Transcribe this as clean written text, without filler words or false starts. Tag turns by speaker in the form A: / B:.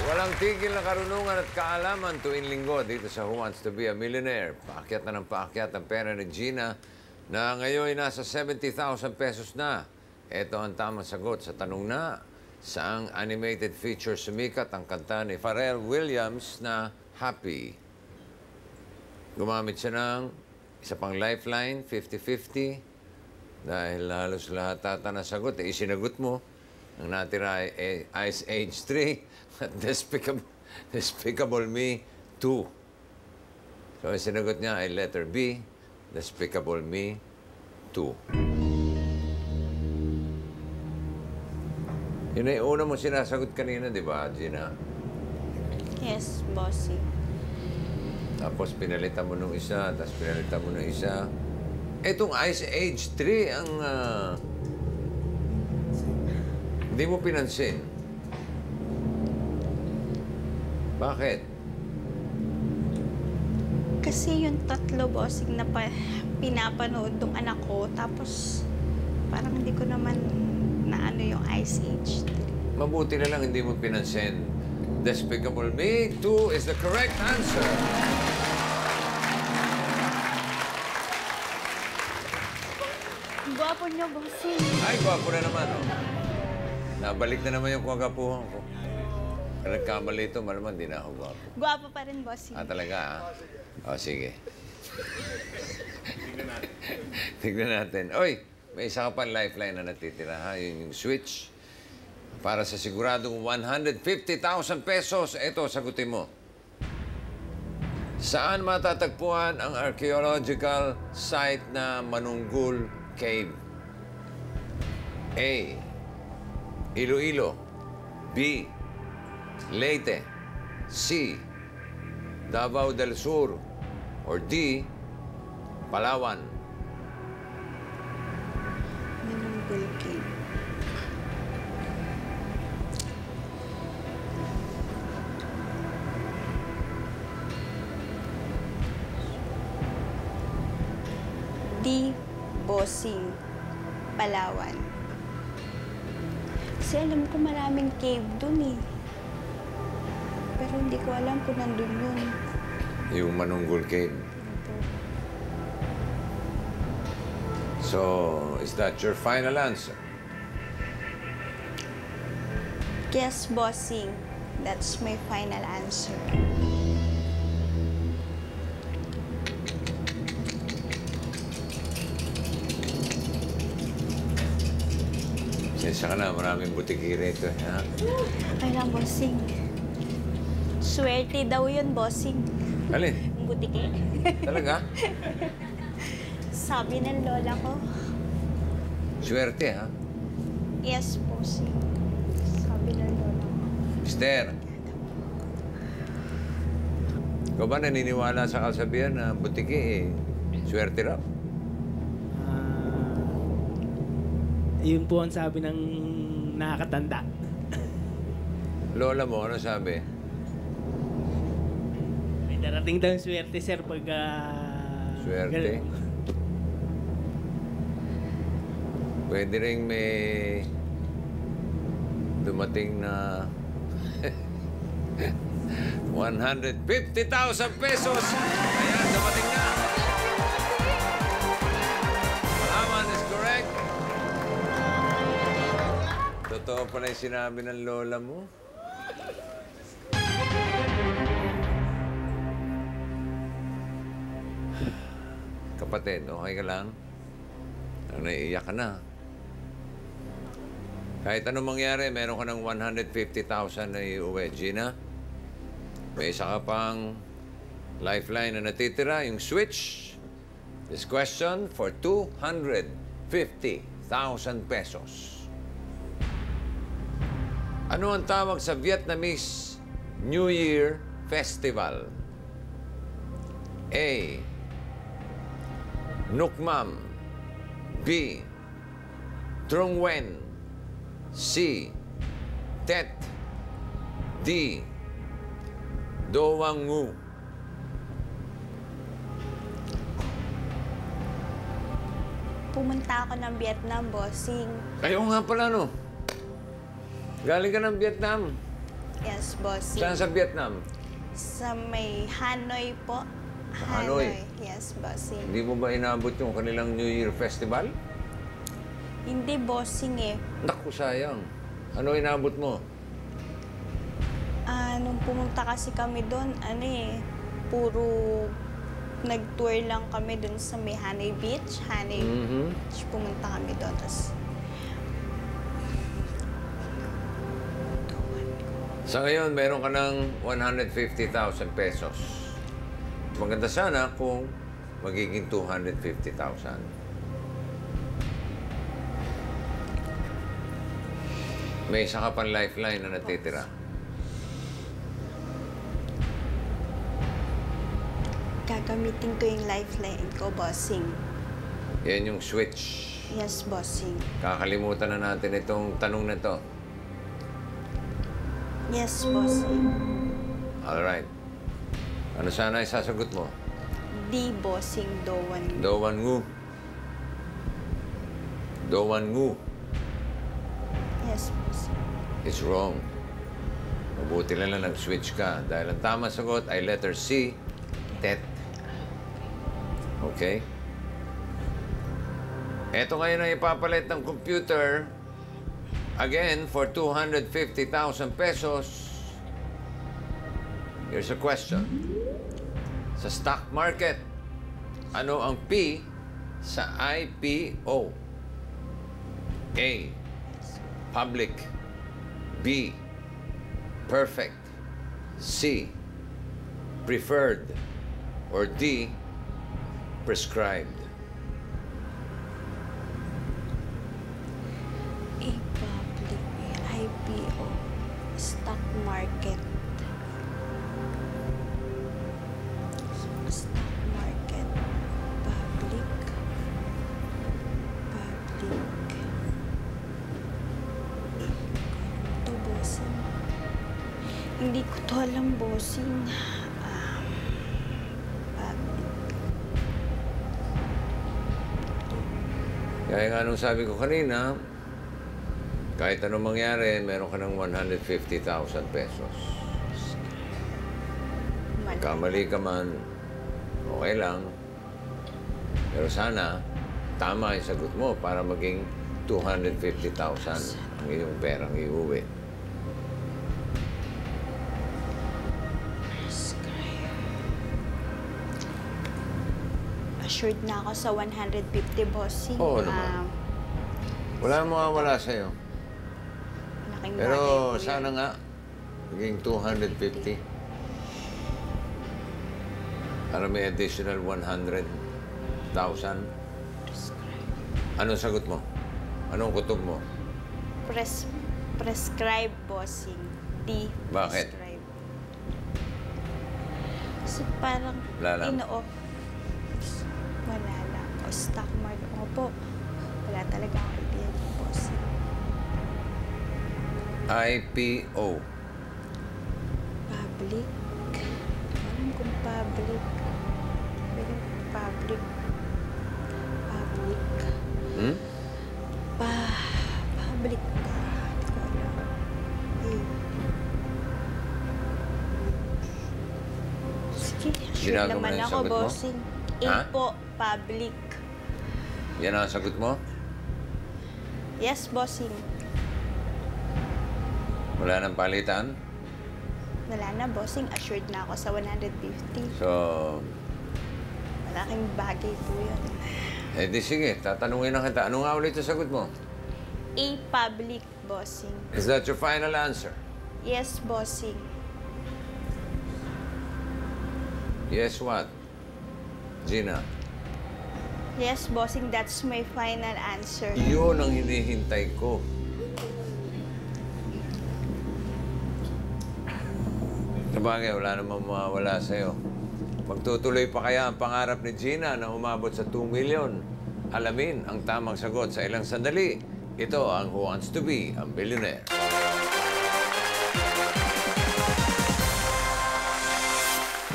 A: Walang tigil na karunungan at kaalaman tuwing linggo dito sa Who Wants to be a Millionaire. Paakyat na ng paakyat ang pera ni Gina na ngayon ay nasa 70,000 pesos na. Ito ang tamang sagot sa tanong na saang animated feature sumikat ang kanta ni Pharrell Williams na Happy. Gumamit siya ng isa pang lifeline, 50-50. Dahil halos lahat ata na sagot, isinagot mo. Ang natira ay Ice Age 3 at Despicable Me 2. So, ang sinagot niya ay letter B, Despicable Me 2. Yun ay una mo sinasagot kanina, di ba, Gina?
B: Yes, bossy.
A: Tapos pinalitan mo nung isa, tapos pinalitan mo nung isa. Etong Ice Age 3 ang hindi mo pinansin. Bakit?
B: Kasi yung tatlo, bossing, na pinapanood ng anak ko, tapos parang hindi ko naman naano yung Ice Age.
A: Mabuti na lang hindi mo pinansin. Despicable Me 2 is the correct answer.
B: Gwapo niyo, bossing.
A: Ay, gwapo na naman, oh. Nabalik na naman yung kagapuhan ko. Kung nagkamali ito, malamang di na ako gwapo.
B: Gwapo pa rin, bossing.
A: Ah, talaga, ah? O, sige. Tignan natin. Oy, may isa ka pang lifeline na natitira, ha? Yung switch. Para sa siguradong 150,000 pesos, ito, sagutin mo. Saan matatagpuan ang archaeological site na Manunggul Cave? A. Iloilo. B. Leyte. C. Davao del Sur. Or D. Palawan.
B: Manunggul Cave. D. Bossing. Palawan. Kasi alam ko maraming cave dun eh. Pero hindi ko alam kung nandun yun.
A: Yung Manunggul Cave. So, is that your final answer?
B: Yes, bossing. That's my final answer.
A: Sensya ka na, maraming butiki rito, ha?
B: Ay lang, bossing. Swerte daw yun, bossing.
A: Alin?
B: Butiki.
A: Talaga?
B: Sabi ng lola ko.
A: Swerte, ha?
B: Yes, bossing. Sabi ng lola ko.
A: Mister, ikaw ba naniniwala sa kasabihan na butiki, swerte raw?
C: Yun po ang sabi ng nakakatanda.
A: Lola mo, ano sabi?
C: May darating daw yung swerte, sir, pag...
A: Swerte? Pwede rin may dumating na 150,000 pesos. Ayan, dumating na. Palawan is correct. Totoo pala yung sinabi ng lola mo. Kapatid, okay ka lang? Naiiyak ka na. Kahit anong mangyari, meron ka ng 150,000 na iuwi. Gina, may isa ka pang lifeline na natitira, yung switch. This question for 250,000 pesos. Ano ang tawag sa Vietnamese New Year Festival? A. Nuc Mam. B. Trung Nguyen. C. Tet. D. Do Wang Ngu.
B: Pumunta ako ng Vietnam, bossing.
A: Ayaw nga pala, no? Galing ka ng Vietnam.
B: Yes, bossing.
A: Saan sa Vietnam?
B: Sa may Hanoi po.
A: Sa Hanoi?
B: Yes, bossing.
A: Hindi mo ba inabot yung kanilang New Year Festival?
B: Hindi, bossing eh.
A: Naku, sayang. Ano inabot mo?
B: Nung pumunta kasi kami doon, puro nag-tour lang kami doon sa may Hanoi Beach. Hanoi Beach, pumunta kami doon. Tapos,
A: Sa ngayon, meron ka ng 150,000 pesos. Maganda sana kung magiging 250,000. May isa ka pang lifeline na natitira.
B: gagamitin ko yung lifeline ko, bossing.
A: Yan yung switch.
B: Yes, bossing.
A: Kakalimutan na natin itong tanong na to.
B: Yes, bossing.
A: Alright. Ano sana isasagot mo?
B: Di, bossing, Doan.
A: Doan ngu. Doan ngu.
B: Yes, bossing.
A: It's wrong. Mabuti lang na nag-switch ka. Dahil ang tamang sagot ay letter C, tet. Okay? Ito ngayon ang ipapalit ng computer. Again, for 250,000 pesos. Here's a question. Sa stock market, ano ang P sa IPO? A. Public. B. Perfect. C. Preferred. Or D. Prescribed.
B: A public, IPO, stock market. Stock market, public. Ito, bossing. Hindi ko to alam, bossing.
A: Kaya nga nung sabi ko kanina, kahit anong mangyari, meron ka ng 150,000 pesos. Kamali ka man, okay lang. Pero sana, tama yung sagot mo para maging 250,000 ang iyong perang iuwi.
B: Assured na ako sa 150, bossing.
A: Oo naman. Wala nang mawawala sa'yo.
B: Malaking
A: Pero
B: bagay po yun.
A: sana nga, maging 250. Para may additional 100,000. Anong sagot mo? Anong kutob mo?
B: Prescribe, bossing. D.
A: Bakit?
B: Prescribe. Kasi parang
A: Wala lang.
B: Wala lang. O stock market. Opo. Wala talaga akong idea ng bossing.
A: IPO.
B: Public. Alam kung public. Pero public. Public.
A: Hmm?
B: Public ka. Hindi ko alam. Sige, sure
A: Ginagawa
B: naman
A: yung
B: ako,
A: sagot mo?
B: bossing. A
A: Ha?
B: po, public.
A: Yan ang sagot mo?
B: Yes, bossing.
A: Wala nang palitan?
B: Wala na, bossing. Assured na ako sa 150.
A: So,
B: Malaking bagay po yun.
A: di sige, tatanungin na kita. Ano nga ulit yung sagot mo?
B: A, public, bossing.
A: Is that your final answer?
B: Yes, bossing.
A: Yes, what? Gina?
B: Yes, bossing. That's my final answer.
A: Yun ang hinihintay ko. Sabagay, wala namang mawawala sa'yo. Magtutuloy pa kaya ang pangarap ni Gina na umabot sa 2 million? Alamin ang tamang sagot sa ilang sandali. Ito ang Who Wants to Be a Millionaire.